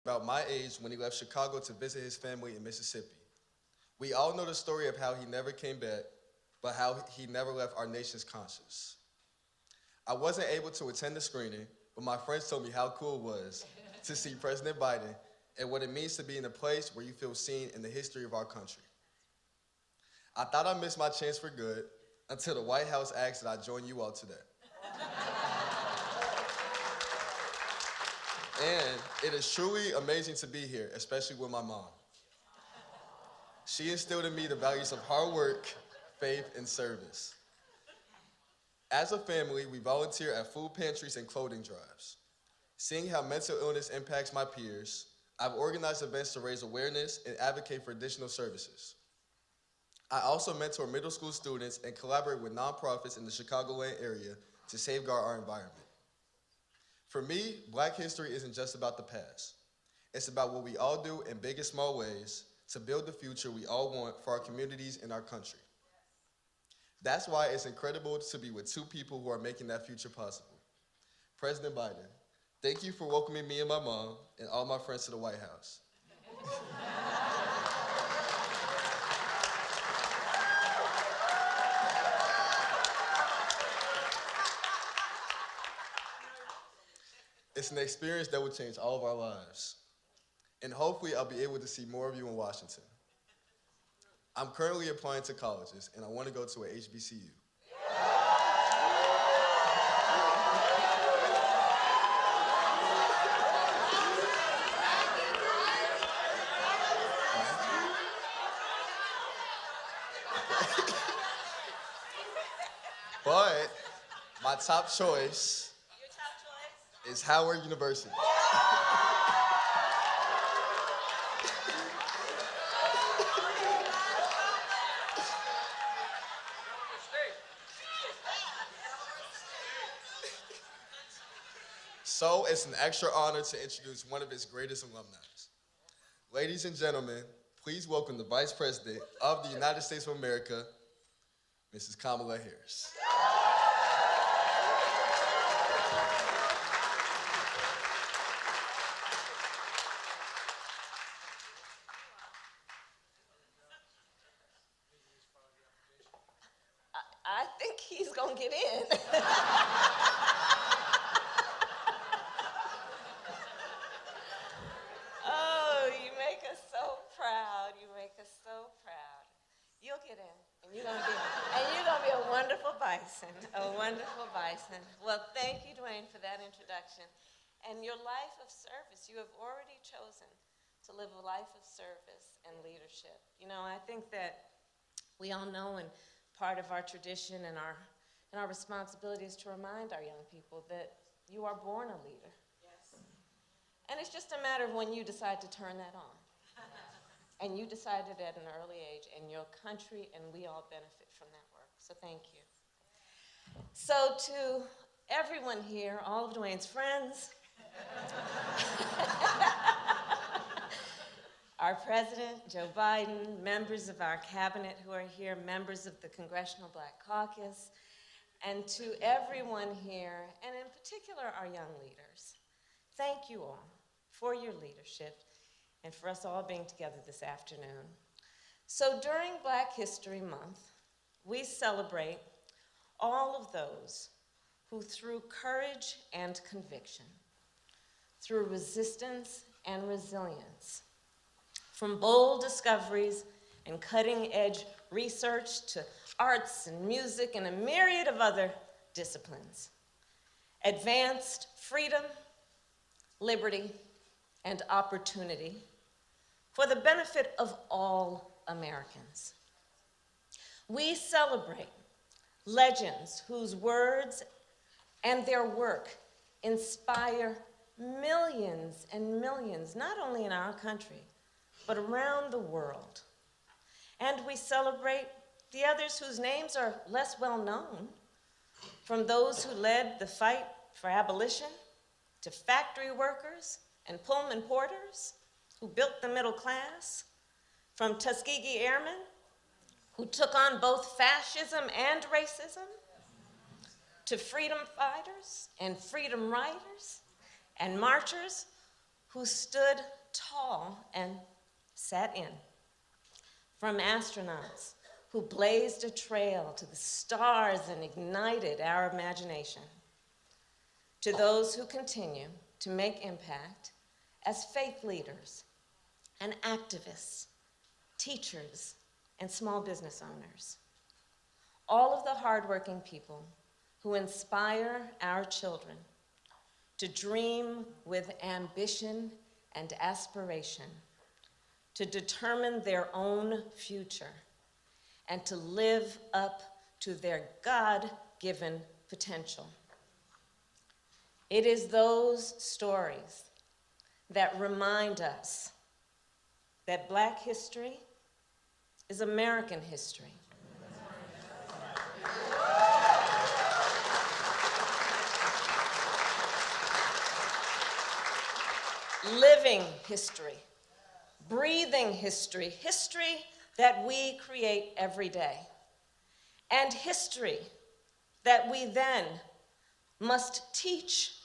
about my age when he left Chicago to visit his family in Mississippi. We all know the story of how he never came back, but how he never left our nation's conscience. I wasn't able to attend the screening, but my friends told me how cool it was to see President Biden and what it means to be in a place where you feel seen in the history of our country. I thought I missed my chance for good until the White House asked that I join you all today. And it is truly amazing to be here, especially with my mom. She instilled in me the values of hard work, faith, and service. As a family, we volunteer at food pantries and clothing drives. Seeing how mental illness impacts my peers, I've organized events to raise awareness and advocate for additional services. I also mentor middle school students and collaborate with nonprofits in the Chicagoland area to safeguard our environment. For me, Black history isn't just about the past. It's about what we all do in big and small ways to build the future we all want for our communities and our country. That's why it's incredible to be with two people who are making that future possible. President Biden, thank you for welcoming me and my mom and all my friends to the White House. It's an experience that will change all of our lives. And hopefully I'll be able to see more of you in Washington. I'm currently applying to colleges, and I want to go to a HBCU. But my top choice is Howard University. So it's an extra honor to introduce one of its greatest alumni. Ladies and gentlemen, please welcome the Vice President of the United States of America, Mrs. Kamala Harris. I think he's gonna get in. Oh, you make us so proud. You make us so proud. You'll get in, and you're gonna be a wonderful bison, a wonderful bison. Well, thank you, Dwayne, for that introduction. And your life of service, you have already chosen to live a life of service and leadership. You know, I think that we all know, and part of our tradition and our responsibility is to remind our young people that you are born a leader. Yes. And it's just a matter of when you decide to turn that on. And you decided at an early age, and your country and we all benefit from that work. So thank you. So to everyone here, all of Dwayne's friends, our President, Joe Biden, members of our cabinet who are here, members of the Congressional Black Caucus, and to everyone here, and in particular our young leaders, thank you all for your leadership and for us all being together this afternoon. So during Black History Month, we celebrate all of those who through courage and conviction, through resistance and resilience, from bold discoveries and cutting-edge research to arts and music and a myriad of other disciplines, advanced freedom, liberty, and opportunity for the benefit of all Americans. We celebrate legends whose words and their work inspire millions and millions, not only in our country, but around the world. And we celebrate the others whose names are less well known, from those who led the fight for abolition, to factory workers and Pullman porters who built the middle class, from Tuskegee Airmen who took on both fascism and racism, to freedom fighters and freedom riders and marchers who stood tall and sat in. From astronauts who blazed a trail to the stars and ignited our imagination, to those who continue to make impact as faith leaders and activists, teachers, and small business owners. All of the hardworking people who inspire our children to dream with ambition and aspiration, to determine their own future, and to live up to their God-given potential. It is those stories that remind us that Black history is American history. Living history, breathing history, history that we create every day, and history that we then must teach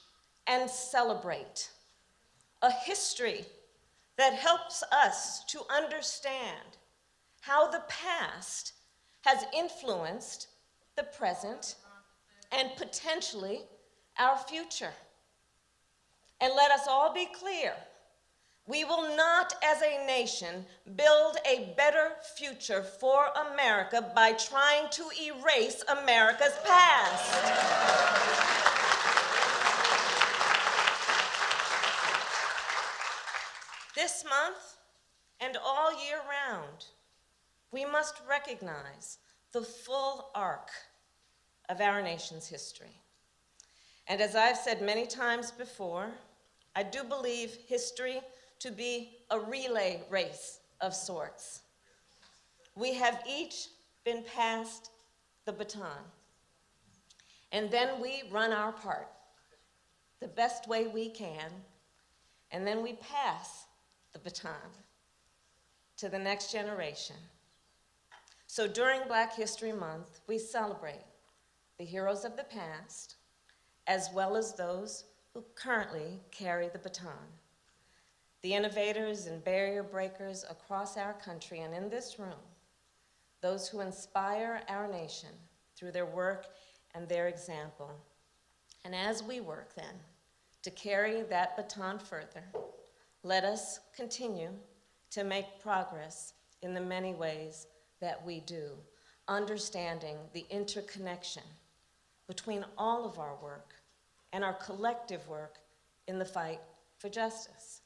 and celebrate. A history that helps us to understand how the past has influenced the present and potentially our future. And let us all be clear, we will not as a nation build a better future for America by trying to erase America's past. This month and all year round, we must recognize the full arc of our nation's history. And as I've said many times before, I do believe history to be a relay race of sorts. We have each been passed the baton, and then we run our part the best way we can, and then we pass the baton to the next generation. So during Black History Month, we celebrate the heroes of the past, as well as those who currently carry the baton. The innovators and barrier breakers across our country and in this room, those who inspire our nation through their work and their example. And as we work then to carry that baton further, let us continue to make progress in the many ways that we do, understanding the interconnection between all of our work and our collective work in the fight for justice.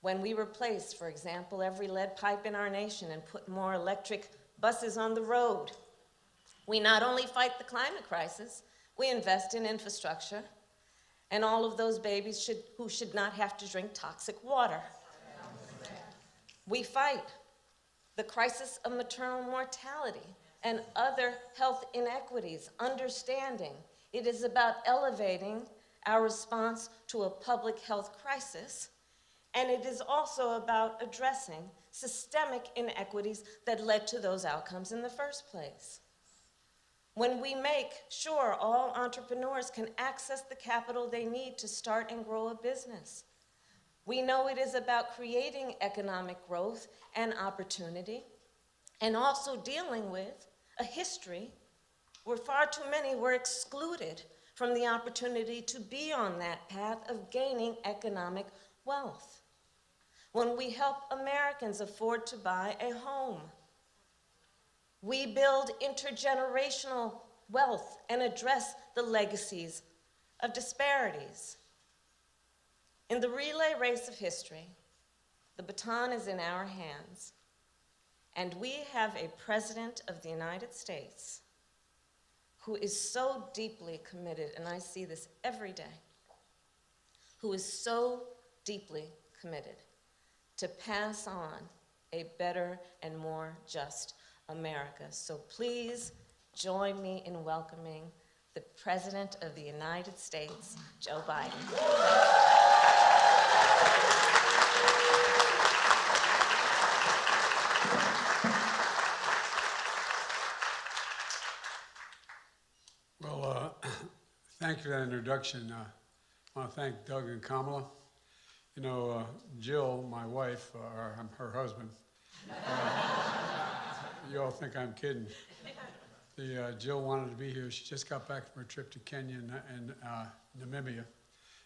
When we replace, for example, every lead pipe in our nation and put more electric buses on the road, we not only fight the climate crisis, we invest in infrastructure and all of those babies who should not have to drink toxic water. We fight the crisis of maternal mortality and other health inequities, understanding it is about elevating our response to a public health crisis, and it is also about addressing systemic inequities that led to those outcomes in the first place. When we make sure all entrepreneurs can access the capital they need to start and grow a business, we know it is about creating economic growth and opportunity, and also dealing with a history where far too many were excluded from the opportunity to be on that path of gaining economic wealth. When we help Americans afford to buy a home, we build intergenerational wealth and address the legacies of disparities. In the relay race of history, the baton is in our hands, and we have a President of the United States who is so deeply committed, and I see this every day, who is so deeply committed to pass on a better and more just America. So please join me in welcoming the President of the United States, Joe Biden. Well, thank you for that introduction. I want to thank Doug and Kamala. You know, Jill, my wife, or I'm her husband, you all think I'm kidding. Jill wanted to be here. She just got back from her trip to Kenya and Namibia.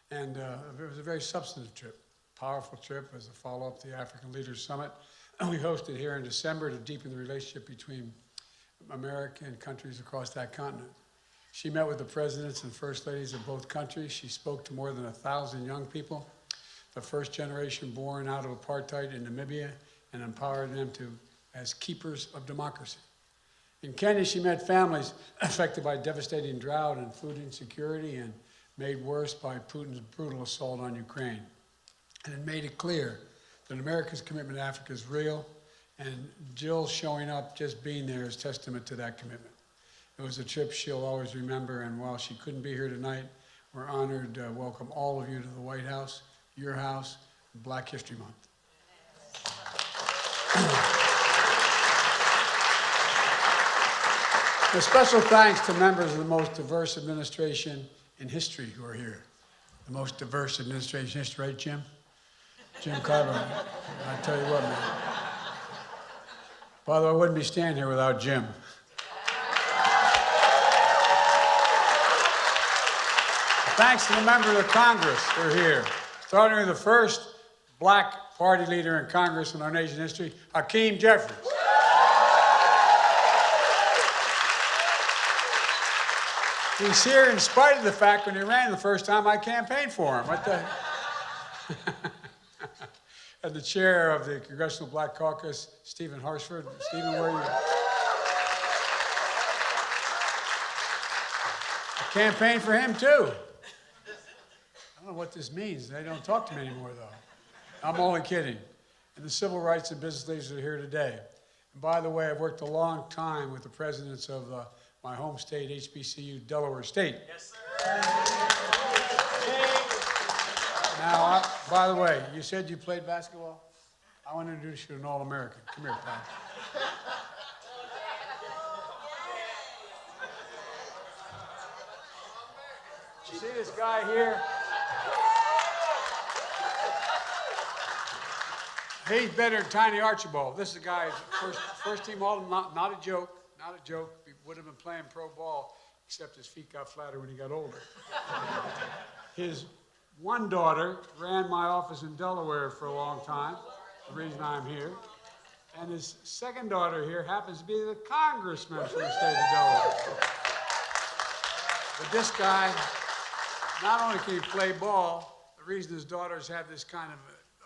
And it was a very substantive trip, powerful trip as a follow-up to the African Leaders Summit. We hosted here in December to deepen the relationship between America and countries across that continent. She met with the presidents and first ladies of both countries. She spoke to more than 1,000 young people, the first generation born out of apartheid in Namibia, and empowered them as keepers of democracy. In Kenya, she met families affected by devastating drought and food insecurity and made worse by Putin's brutal assault on Ukraine. And it made it clear that America's commitment to Africa is real, and Jill showing up, just being there, is testament to that commitment. It was a trip she'll always remember, and while she couldn't be here tonight, we're honored to welcome all of you to the White House, your house, Black History Month. A special thanks to members of the most diverse administration in history who are here. The most diverse administration in history, right, Jim? Jim Carver. I tell you what, man. By the way, I wouldn't be standing here without Jim. Thanks to the members of Congress who are here, starting with the first black party leader in Congress in our nation's history, Hakeem Jeffries. He's here in spite of the fact when he ran the first time I campaigned for him. What the? And the chair of the Congressional Black Caucus, Stephen Harsford. Stephen, where are you? I campaigned for him too. I don't know what this means. They don't talk to me anymore, though. I'm only kidding. And the civil rights and business leaders are here today. And by the way, I've worked a long time with the presidents of my home state, HBCU, Delaware State. Yes, sir. Now, by the way, you said you played basketball? I want to introduce you to an All-American. Come here, pal. You see this guy here? He's better than Tiny Archibald. This is a guy, first team all, not a joke, not a joke. He would have been playing pro ball, except his feet got flatter when he got older. His one daughter ran my office in Delaware for a long time, the reason I'm here. And his second daughter here happens to be the congressman from the state of Delaware. But this guy, not only can he play ball, the reason his daughters have this kind of,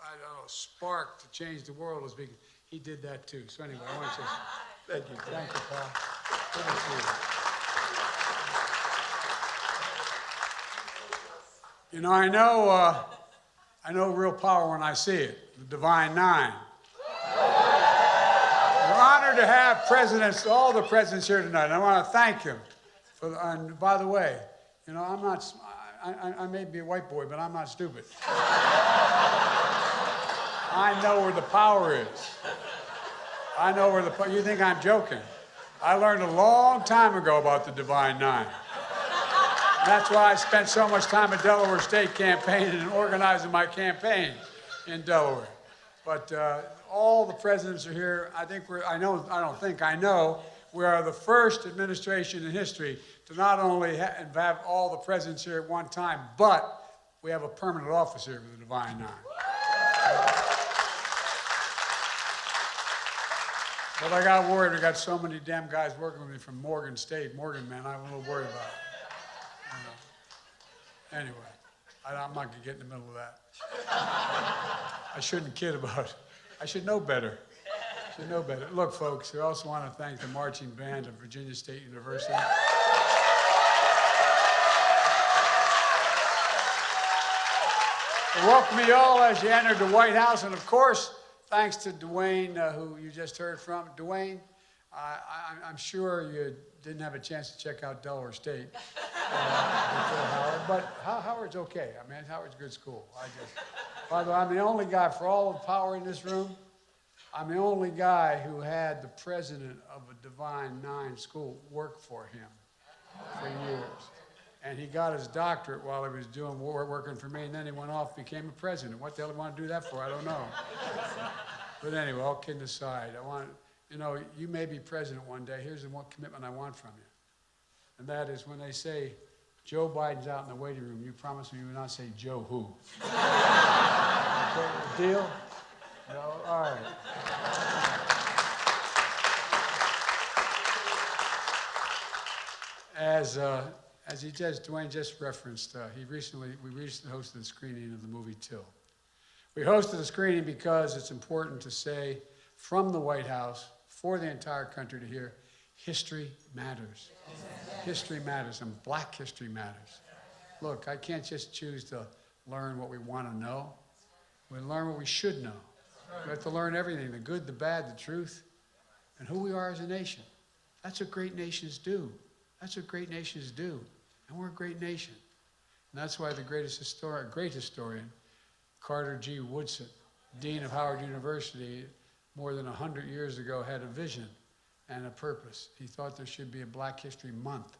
I don't know, spark to change the world is because he did that too. So anyway, I want to say thank you. Thank you, pal. Good to see you. You know, I know real power when I see it, the Divine Nine. We're honored to have presidents, all the presidents here tonight, and I want to thank them. And by the way, you know, I may be a white boy, but I'm not stupid. I know where the power is. I know where the power, you think I'm joking. I learned a long time ago about the Divine Nine. That's why I spent so much time at Delaware State campaigning and organizing my campaign in Delaware. But all the presidents are here. I know we are the first administration in history to not only have all the presidents here at one time, but we have a permanent office here with the Divine Nine. But I got worried. We got so many damn guys working with me from Morgan State. Morgan, man, I'm a little worried about it. Anyway, I'm not going to get in the middle of that. I shouldn't kid about it. I should know better. I should know better. Look, folks, I also want to thank the marching band of Virginia State University. Welcome you all as you enter the White House, and of course, thanks to Dwayne, who you just heard from. Dwayne, I'm sure you didn't have a chance to check out Delaware State before Howard, but Howard's okay. I mean, Howard's a good school. By the way, I'm the only guy, for all the power in this room, I'm the only guy who had the president of a Divine Nine school work for him for years. And he got his doctorate while he was doing working for me, and then he went off and became a president. What the hell did he want to do that for? I don't know. But anyway, all kidding aside, you may be president one day. Here's the one commitment I want from you. And that is when they say, Joe Biden's out in the waiting room, you promise me you will not say Joe who. Okay, deal? No? All right. As Dwayne just referenced, we recently hosted a screening of the movie Till. We hosted a screening because it's important to say from the White House for the entire country to hear, history matters. History matters, and black history matters. Look, I can't just choose to learn what we want to know. We learn what we should know. We have to learn everything, the good, the bad, the truth, and who we are as a nation. That's what great nations do. That's what great nations do. And we're a great nation. And that's why the great historian, Carter G. Woodson, Dean of Howard University, more than 100 years ago, had a vision and a purpose. He thought there should be a Black History Month.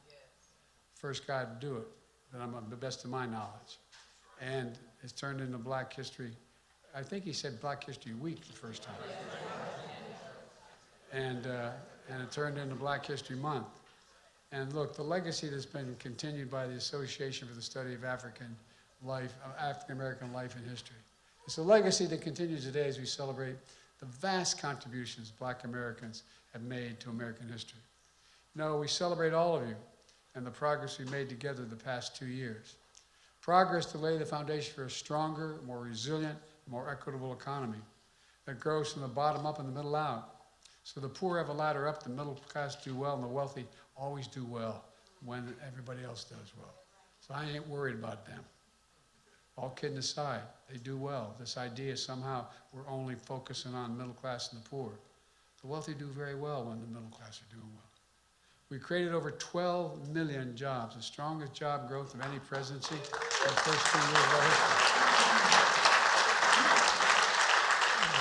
First guy to do it, but I'm the best of my knowledge. And it's turned into Black History, I think he said Black History Week the first time. And it turned into Black History Month. And look, the legacy that's been continued by the Association for the Study of African American life and history. It's a legacy that continues today as we celebrate the vast contributions Black Americans have made to American history. No, we celebrate all of you and the progress we made together the past 2 years. Progress to lay the foundation for a stronger, more resilient, more equitable economy that grows from the bottom up and the middle out. So the poor have a ladder up, the middle class do well, and the wealthy always do well when everybody else does well. So I ain't worried about them. All kidding aside, they do well. This idea somehow we're only focusing on middle class and the poor. The wealthy do very well when the middle class are doing well. We created over 12 million jobs, the strongest job growth of any presidency in the first 2 years of our history.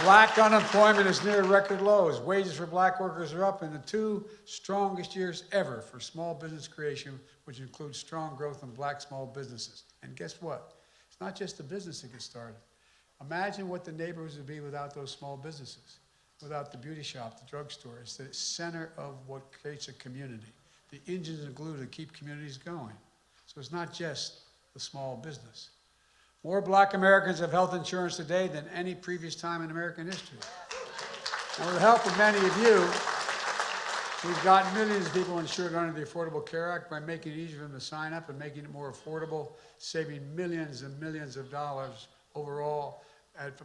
Black unemployment is near record lows. Wages for black workers are up in the 2 strongest years ever for small business creation, which includes strong growth in black small businesses. And guess what? It's not just the business that gets started. Imagine what the neighborhoods would be without those small businesses, without the beauty shop, the drugstore. It's the center of what creates a community, the engines and glue that keep communities going. So it's not just the small business. More black Americans have health insurance today than any previous time in American history. And with the help of many of you, we've got millions of people insured under the Affordable Care Act by making it easier for them to sign up and making it more affordable, saving millions and millions of dollars overall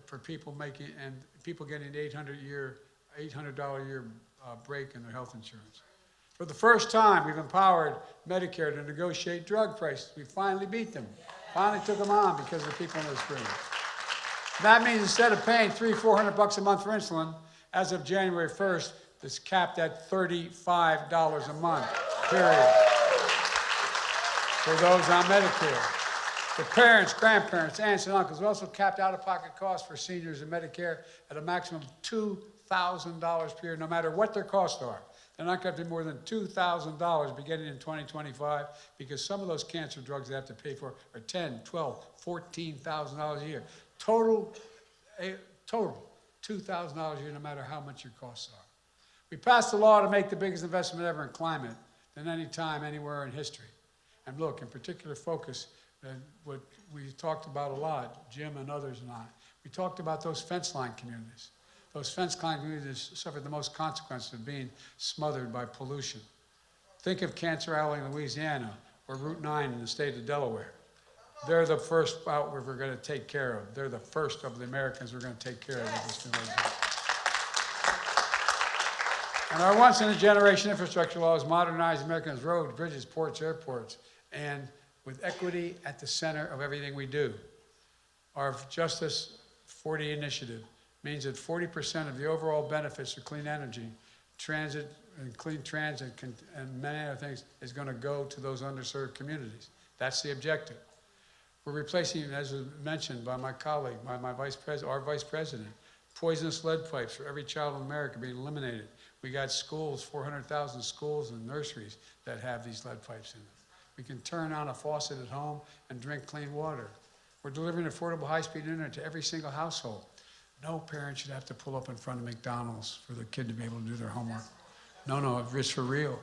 for people getting an $800 a year break in their health insurance. For the first time, we've empowered Medicare to negotiate drug prices. We finally beat them. Finally took them on because of the people in this room. That means instead of paying $300-400 a month for insulin, as of January 1st, it's capped at $35 a month, period, for those on Medicare. The parents, grandparents, aunts, and uncles are also capped out-of-pocket costs for seniors in Medicare at a maximum of $2,000 per year, no matter what their costs are. They're not going to pay more than $2,000 beginning in 2025 because some of those cancer drugs they have to pay for are $10,000, $12,000, $14,000 a year. Total $2,000 a year, no matter how much your costs are. We passed a law to make the biggest investment ever in climate than any time, anywhere in history. And look, in particular focus, what we talked about a lot, Jim and others and I, we talked about those fence line communities. Those fence line communities suffered the most consequences of being smothered by pollution. Think of Cancer Alley in Louisiana or Route 9 in the state of Delaware. They're the first out we're going to take care of. They're the first of the Americans we're going to take care of with this new legislation. And our once-in-a-generation infrastructure law is modernizing Americans' roads, bridges, ports, airports, and with equity at the center of everything we do. Our Justice 40 initiative means that 40% of the overall benefits of clean energy, transit, and clean transit, and many other things, is going to go to those underserved communities. That's the objective. We're replacing, as was mentioned by my colleague, our vice president, poisonous lead pipes for every child in America being eliminated. We got schools, 400,000 schools and nurseries that have these lead pipes in them. We can turn on a faucet at home and drink clean water. We're delivering affordable high-speed internet to every single household. No parent should have to pull up in front of McDonald's for their kid to be able to do their homework. No, it's for real.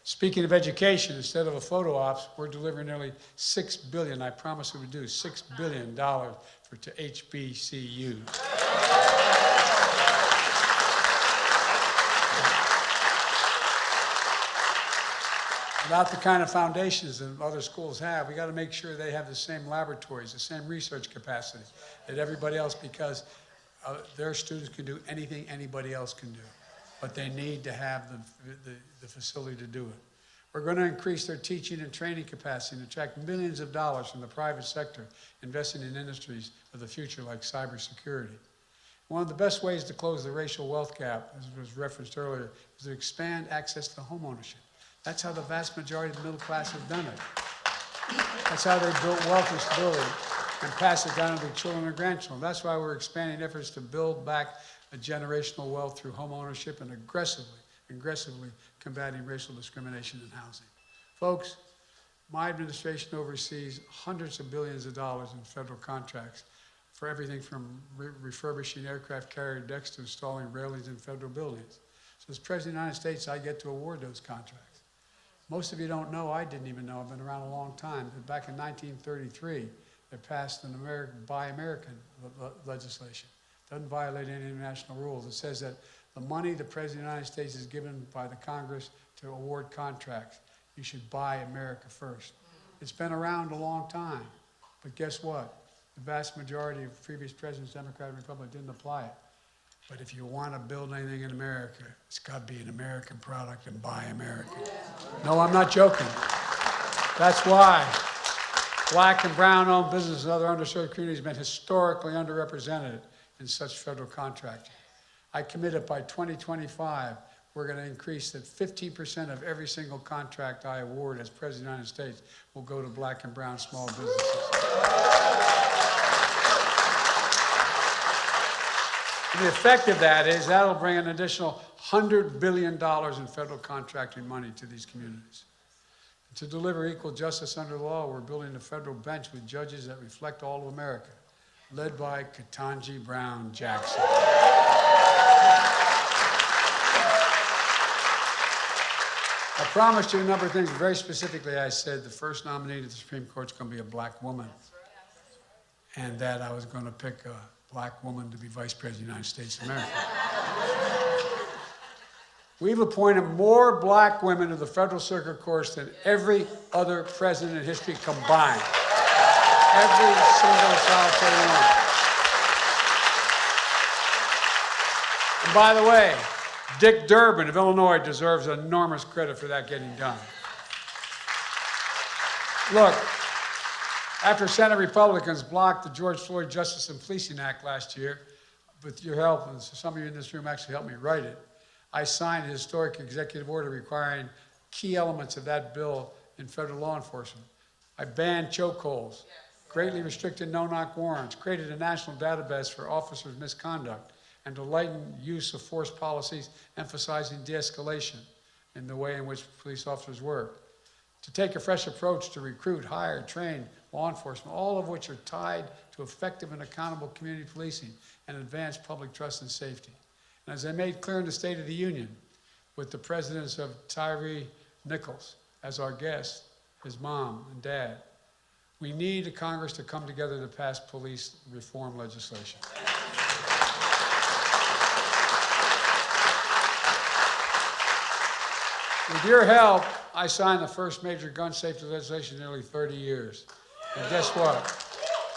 Speaking of education, instead of a photo ops, we're delivering nearly $6 billion, I promise we would do, $6 billion to HBCUs. Without the kind of foundations that other schools have, we got to make sure they have the same laboratories, the same research capacity that everybody else, because their students can do anything anybody else can do. But they need to have the facility to do it. We're going to increase their teaching and training capacity and attract millions of dollars from the private sector, investing in industries of the future like cybersecurity. One of the best ways to close the racial wealth gap, as was referenced earlier, is to expand access to homeownership. That's how the vast majority of the middle class have done it. That's how they built wealth and stability and pass it down to their children and grandchildren. That's why we're expanding efforts to build back a generational wealth through home ownership and aggressively combating racial discrimination in housing. Folks, my administration oversees hundreds of billions of dollars in federal contracts for everything from refurbishing aircraft carrier decks to installing railings in federal buildings. So as President of the United States, I get to award those contracts. Most of you don't know, I didn't even know, I've been around a long time, that back in 1933, they passed an Buy American legislation. Doesn't violate any international rules. It says that the money the President of the United States is given by the Congress to award contracts, you should buy America first. It's been around a long time, but guess what? The vast majority of previous presidents, Democrat and Republican, didn't apply it. But if you want to build anything in America, it's got to be an American product and buy American. No, I'm not joking. That's why black and brown-owned businesses and other underserved communities have been historically underrepresented in such federal contracting. I committed by 2025, we're going to increase that 15% of every single contract I award as President of the United States will go to black and brown small businesses. And the effect of that is that'll bring an additional $100 billion in federal contracting money to these communities. And to deliver equal justice under the law, we're building a federal bench with judges that reflect all of America, led by Ketanji Brown Jackson. I promised you a number of things. Very specifically, I said the first nominee to the Supreme Court is going to be a black woman, and that I was going to pick a black woman to be Vice President of the United States of America. We've appointed more black women to the Federal Circuit Courts than every other president in history combined. Every single solitary one. And by the way, Dick Durbin of Illinois deserves enormous credit for that getting done. Look, after Senate Republicans blocked the George Floyd Justice and Policing Act last year, with your help, and some of you in this room actually helped me write it, I signed a historic executive order requiring key elements of that bill in federal law enforcement. I banned chokeholds, greatly restricted no-knock warrants, created a national database for officers' misconduct, and to lighten use of force policies emphasizing de-escalation in the way in which police officers work. To take a fresh approach to recruit, hire, train law enforcement, all of which are tied to effective and accountable community policing and advance public trust and safety. And as I made clear in the State of the Union, with the presidents of Tyree Nichols as our guest, his mom and dad, we need a Congress to come together to pass police reform legislation. With your help, I signed the first major gun safety legislation in nearly 30 years. And guess what?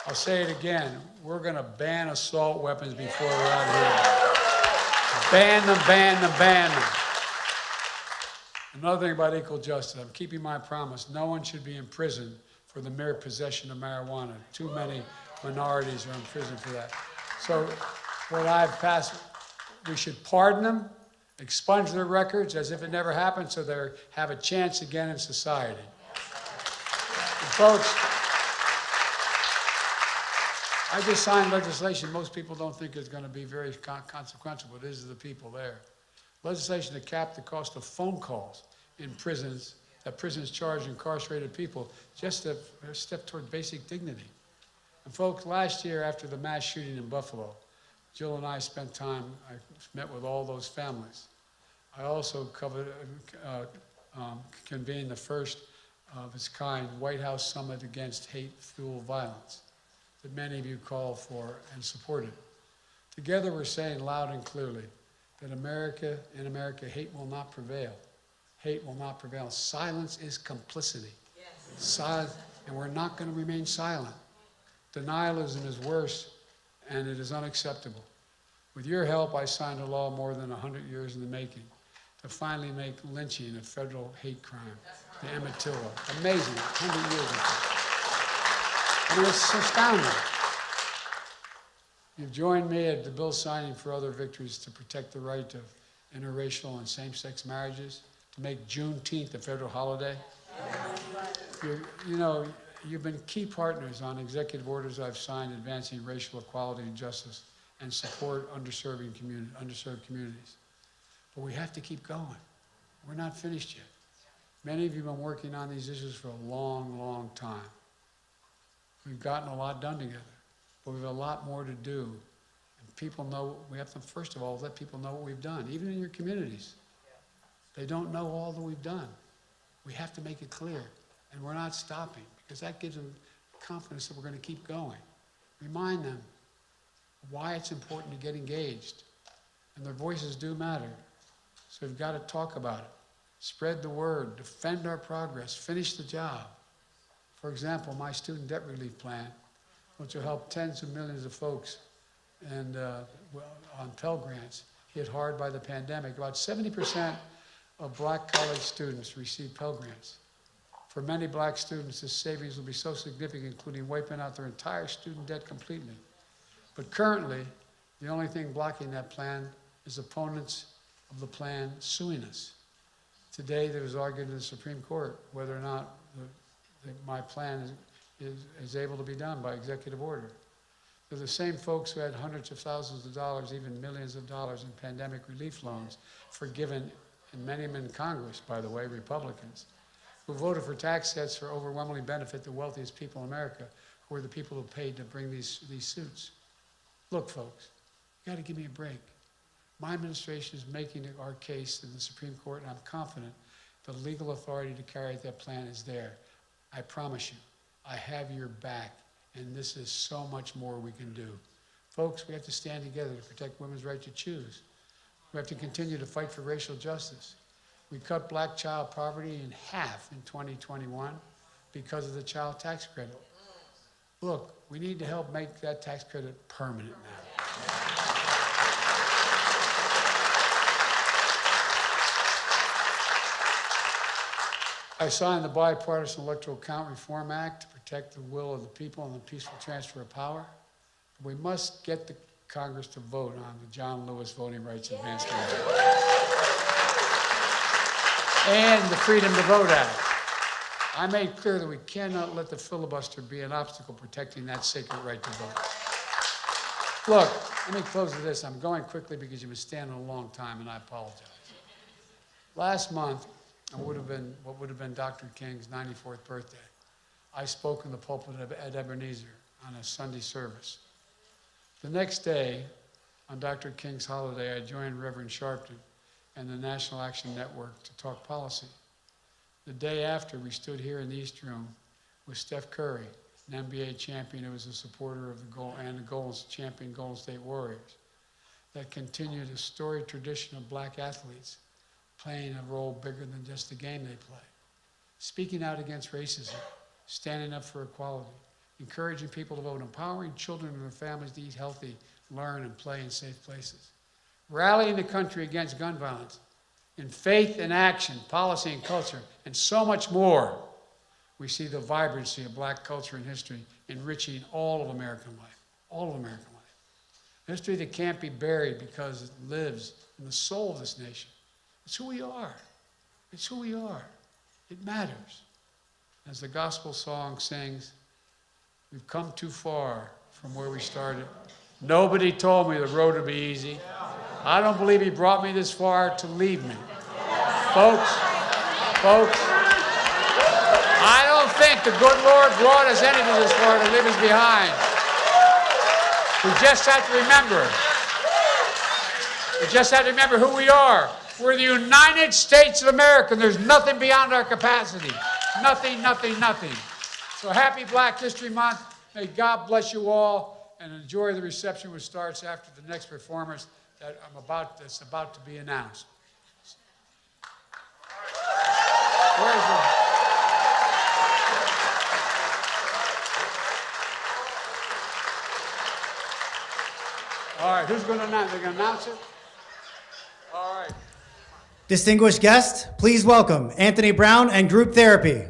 I'll say it again. We're going to ban assault weapons before we're out here. Ban them, ban them, ban them. Another thing about equal justice, I'm keeping my promise. No one should be in prison for the mere possession of marijuana. Too many minorities are in prison for that. So what I've passed, we should pardon them, expunge their records as if it never happened so they have a chance again in society. And folks, I just signed legislation most people don't think is going to be very consequential, but it is to the people there. Legislation to cap the cost of phone calls in prisons that prisons charge incarcerated people just a step toward basic dignity. And folks, last year after the mass shooting in Buffalo, Jill and I spent time, I met with all those families. I also convened the first of its kind White House Summit Against Hate-Fueled Violence that many of you called for and supported. Together we're saying loud and clearly that in America, hate will not prevail. Hate will not prevail. Silence is complicity. Yes. Silence, and we're not going to remain silent. Denialism is worse, and it is unacceptable. With your help, I signed a law more than 100 years in the making to finally make lynching a federal hate crime. The Emmett Till law. Amazing, 100 years ago. I mean, it's astounding. You've joined me at the bill signing for other victories to protect the right of interracial and same-sex marriages, to make Juneteenth a federal holiday. You've been key partners on executive orders I've signed advancing racial equality and justice and support underserved communities. But we have to keep going. We're not finished yet. Many of you have been working on these issues for a long, long time. We've gotten a lot done together, but we have a lot more to do. And people know, we have to, first of all, let people know what we've done, even in your communities. They don't know all that we've done. We have to make it clear, and we're not stopping, because that gives them confidence that we're going to keep going. Remind them why it's important to get engaged, and their voices do matter. So we've got to talk about it. Spread the word, defend our progress, finish the job. For example, my student debt relief plan, which will help tens of millions of folks and on Pell Grants hit hard by the pandemic. About 70% of black college students receive Pell Grants. For many black students, this savings will be so significant, including wiping out their entire student debt completely. But currently, the only thing blocking that plan is opponents of the plan suing us. Today, there was argued in the Supreme Court whether or not my plan is able to be done by executive order. They're the same folks who had hundreds of thousands of dollars, even millions of dollars in pandemic relief loans forgiven, and many of them in Congress, by the way, Republicans, who voted for tax cuts for overwhelmingly benefit the wealthiest people in America, who are the people who paid to bring these suits. Look, folks, you got to give me a break. My administration is making our case in the Supreme Court, and I'm confident the legal authority to carry out that plan is there. I promise you, I have your back, and this is so much more we can do. Folks, we have to stand together to protect women's right to choose. We have to continue to fight for racial justice. We cut black child poverty in half in 2021 because of the child tax credit. Look, we need to help make that tax credit permanent now. I signed the Bipartisan Electoral Count Reform Act to protect the will of the people and the peaceful transfer of power. We must get the Congress to vote on the John Lewis Voting Rights Advancement Act and the Freedom to Vote Act. I made clear that we cannot let the filibuster be an obstacle protecting that sacred right to vote. Look, let me close with this. I'm going quickly because you've been standing a long time, and I apologize. Last month, what would have been Dr. King's 94th birthday, I spoke in the pulpit at Ebenezer on a Sunday service. The next day, on Dr. King's holiday, I joined Reverend Sharpton and the National Action Network to talk policy. The day after, we stood here in the East Room with Steph Curry, an NBA champion who was a supporter of the champion Golden State Warriors, that continued a storied tradition of black athletes playing a role bigger than just the game they play, speaking out against racism, standing up for equality, encouraging people to vote, empowering children and their families to eat healthy, learn, and play in safe places, rallying the country against gun violence, in faith and action, policy and culture, and so much more. We see the vibrancy of black culture and history enriching all of American life, all of American life. History that can't be buried because it lives in the soul of this nation. It's who we are. It's who we are. It matters. As the gospel song sings, we've come too far from where we started. Nobody told me the road would be easy. I don't believe he brought me this far to leave me. Folks, I don't think the good Lord brought us into this world to leave us behind. We just have to remember. We just have to remember who we are. We're the United States of America. There's nothing beyond our capacity. Nothing, nothing, nothing. So happy Black History Month. May God bless you all, and enjoy the reception which starts after the next performance that's about to be announced. Where is it? All right, who's going to announce? They're going to announce it? All right. Distinguished guests, please welcome Anthony Brown and Group Therapy.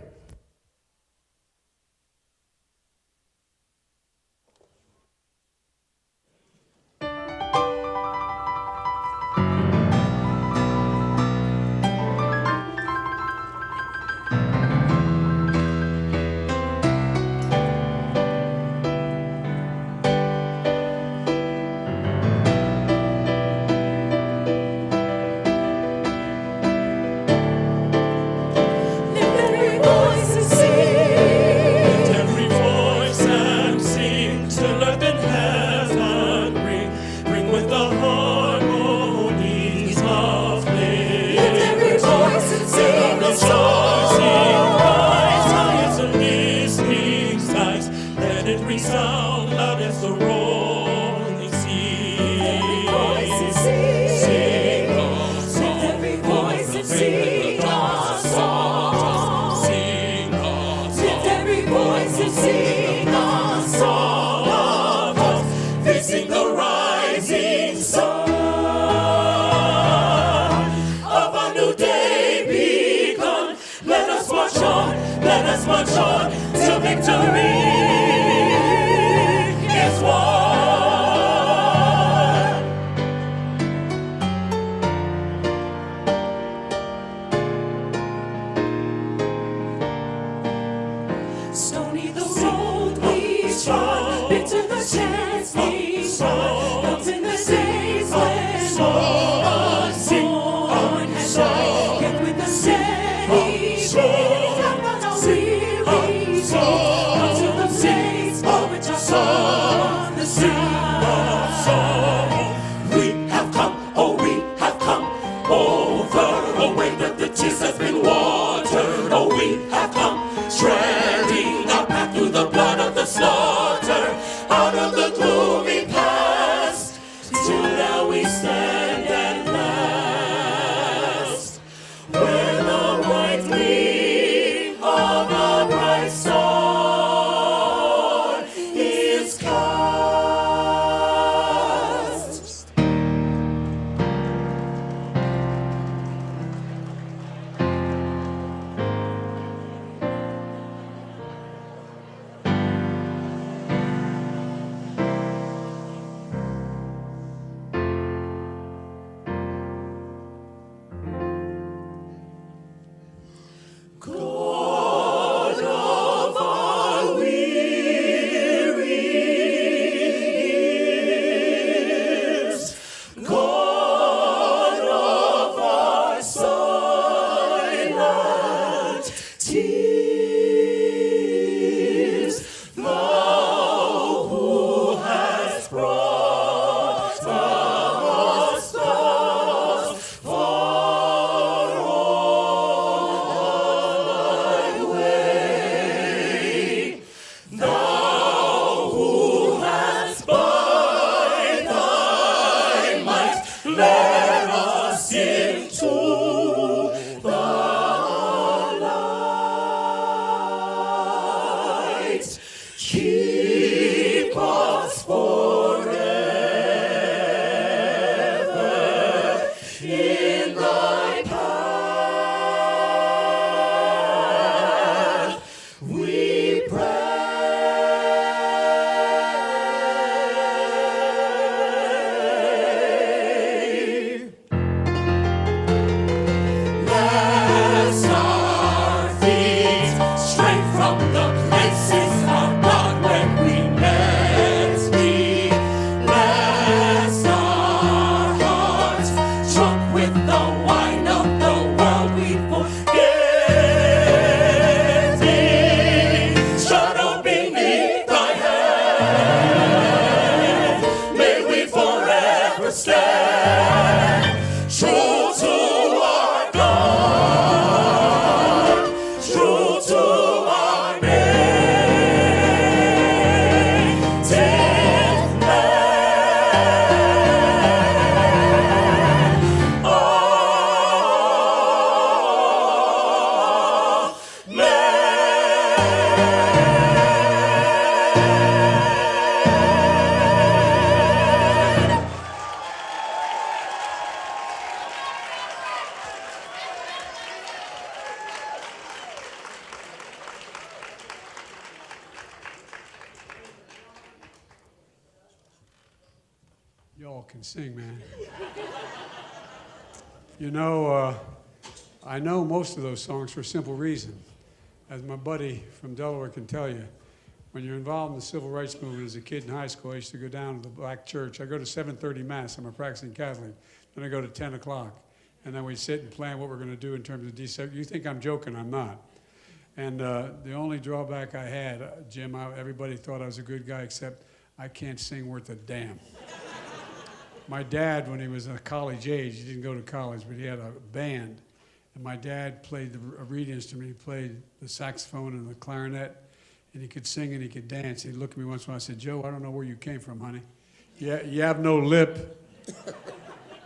stand, true to our God, true to our native land. Y'all can sing, man. You know, I know most of those songs for a simple reason. As my buddy from Delaware can tell you, when you're involved in the civil rights movement as a kid in high school, I used to go down to the black church. I go to 7:30 Mass. I'm a practicing Catholic. Then I go to 10 o'clock. And then we sit and plan what we're going to do in terms of desegregation. You think I'm joking, I'm not. And the only drawback I had, Jim, everybody thought I was a good guy, except I can't sing worth a damn. My dad, when he was a college age, he didn't go to college, but he had a band. And my dad played a reed instrument. He played the saxophone and the clarinet, and he could sing and he could dance. He'd look at me once in a while and say, Joe, I don't know where you came from, honey. You have no lip,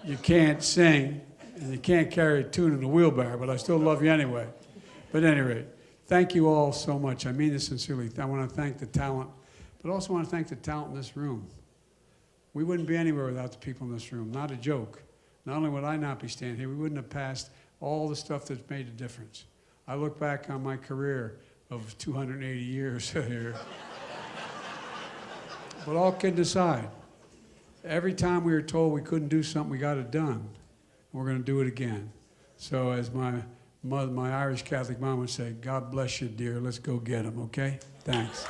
you can't sing, and you can't carry a tune in a wheelbarrow, but I still love you anyway. But at any rate, thank you all so much. I mean this sincerely. I want to thank the talent, but also want to thank the talent in this room. We wouldn't be anywhere without the people in this room. Not a joke. Not only would I not be standing here, we wouldn't have passed all the stuff that's made a difference. I look back on my career of 280 years here. But all kidding aside, every time we were told we couldn't do something, we got it done. We're going to do it again. So as my mother, my Irish Catholic mom would say, God bless you, dear. Let's go get them, okay? Thanks.